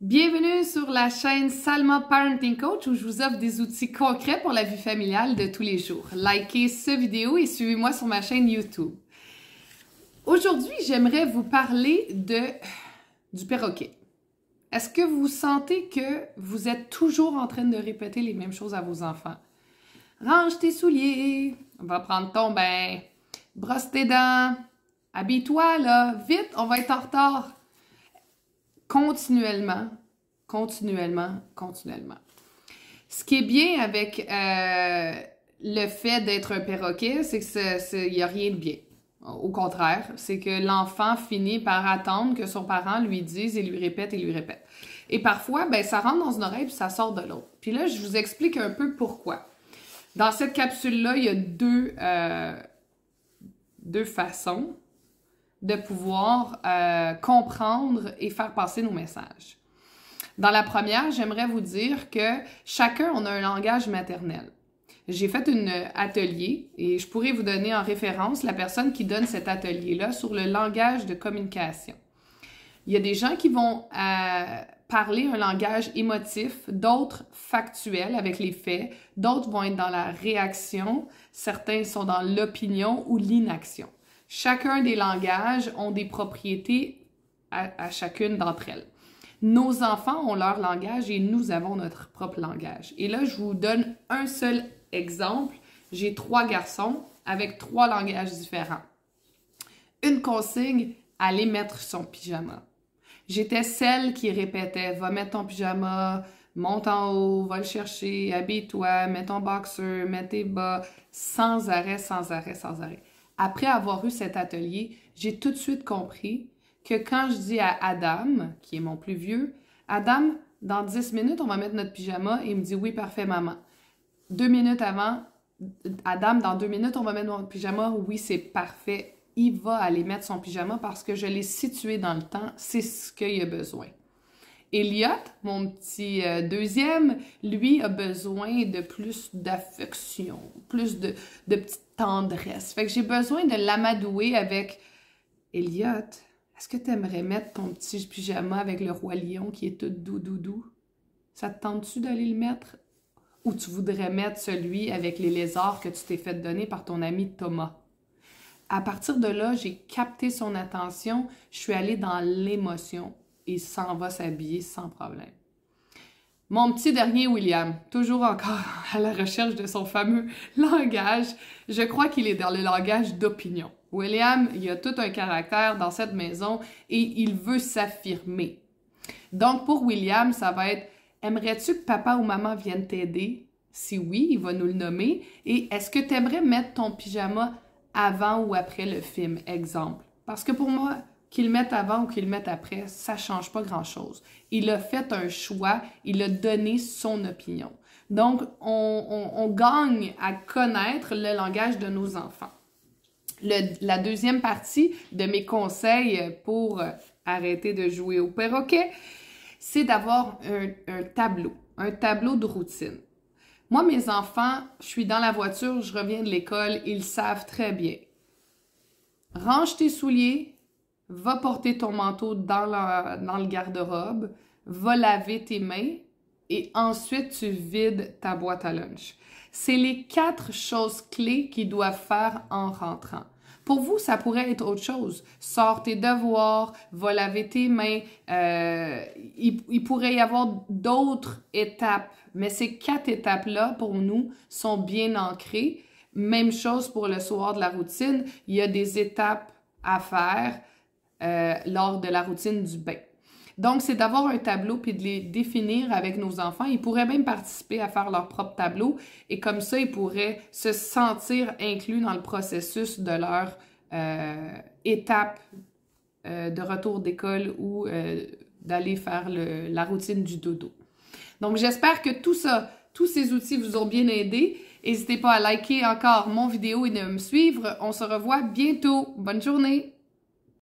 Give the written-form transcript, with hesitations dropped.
Bienvenue sur la chaîne Salma Parenting Coach où je vous offre des outils concrets pour la vie familiale de tous les jours. Likez cette vidéo et suivez-moi sur ma chaîne YouTube. Aujourd'hui, j'aimerais vous parler du perroquet. Est-ce que vous sentez que vous êtes toujours en train de répéter les mêmes choses à vos enfants? Range tes souliers, va prendre ton bain, brosse tes dents, habille-toi là, vite, on va être en retard. Continuellement. Ce qui est bien avec le fait d'être un perroquet, c'est qu'il n'y a rien de bien. Au contraire, c'est que l'enfant finit par attendre que son parent lui dise et lui répète et lui répète. Et parfois, ben, ça rentre dans une oreille puis ça sort de l'autre. Puis là, je vous explique un peu pourquoi. Dans cette capsule-là, il y a deux façons de pouvoir comprendre et faire passer nos messages. Dans la première, j'aimerais vous dire que chacun, on a un langage maternel. J'ai fait un atelier et je pourrais vous donner en référence la personne qui donne cet atelier-là sur le langage de communication. Il y a des gens qui vont parler un langage émotif, d'autres factuel avec les faits, d'autres vont être dans la réaction, certains sont dans l'opinion ou l'inaction. Chacun des langages ont des propriétés à chacune d'entre elles. Nos enfants ont leur langage et nous avons notre propre langage. Et là, je vous donne un seul exemple. J'ai 3 garçons avec 3 langages différents. Une consigne, aller mettre son pyjama. J'étais celle qui répétait « Va mettre ton pyjama, monte en haut, va le chercher, habille-toi, mets ton boxer, mets tes bas », sans arrêt. Après avoir eu cet atelier, j'ai tout de suite compris que quand je dis à Adam, qui est mon plus vieux, « Adam, dans 10 minutes, on va mettre notre pyjama », et il me dit « Oui, parfait, maman ». 2 minutes avant, « Adam, dans 2 minutes, on va mettre notre pyjama », « Oui, c'est parfait ». Il va aller mettre son pyjama parce que je l'ai situé dans le temps, c'est ce qu'il a besoin. Elliot, mon petit deuxième, lui a besoin de plus d'affection, plus de petite tendresse. Fait que j'ai besoin de l'amadouer avec « Elliot, est-ce que tu aimerais mettre ton petit pyjama avec le roi lion qui est tout doux? Ça te tente-tu d'aller le mettre? Ou tu voudrais mettre celui avec les lézards que tu t'es fait donner par ton ami Thomas? » À partir de là, j'ai capté son attention, je suis allée dans l'émotion. Il s'en va s'habiller sans problème. Mon petit dernier William, toujours encore à la recherche de son fameux langage, je crois qu'il est dans le langage d'opinion. William, il a tout un caractère dans cette maison et il veut s'affirmer. Donc pour William, ça va être « Aimerais-tu que papa ou maman viennent t'aider? » Si oui, il va nous le nommer. Et « Est-ce que tu aimerais mettre ton pyjama avant ou après le film? » Exemple. Parce que pour moi, qu'il le mette avant ou qu'il le mette après, ça ne change pas grand-chose. Il a fait un choix, il a donné son opinion. Donc, on gagne à connaître le langage de nos enfants. La deuxième partie de mes conseils pour arrêter de jouer au perroquet, c'est d'avoir un tableau de routine. Moi, mes enfants, je suis dans la voiture, je reviens de l'école, ils savent très bien. Range tes souliers, va porter ton manteau dans le garde-robe, va laver tes mains et ensuite tu vides ta boîte à lunch. C'est les 4 choses clés qu'ils doivent faire en rentrant. Pour vous, ça pourrait être autre chose. Sors tes devoirs, va laver tes mains. Il pourrait y avoir d'autres étapes, mais ces 4 étapes-là, pour nous, sont bien ancrées. Même chose pour le soir de la routine. Il y a des étapes à faire lors de la routine du bain. Donc, c'est d'avoir un tableau puis de les définir avec nos enfants. Ils pourraient même participer à faire leur propre tableau et comme ça, ils pourraient se sentir inclus dans le processus de leur étape de retour d'école ou d'aller faire la routine du dodo. Donc, j'espère que tous ces outils vous ont bien aidé. N'hésitez pas à liker encore mon vidéo et de me suivre. On se revoit bientôt. Bonne journée!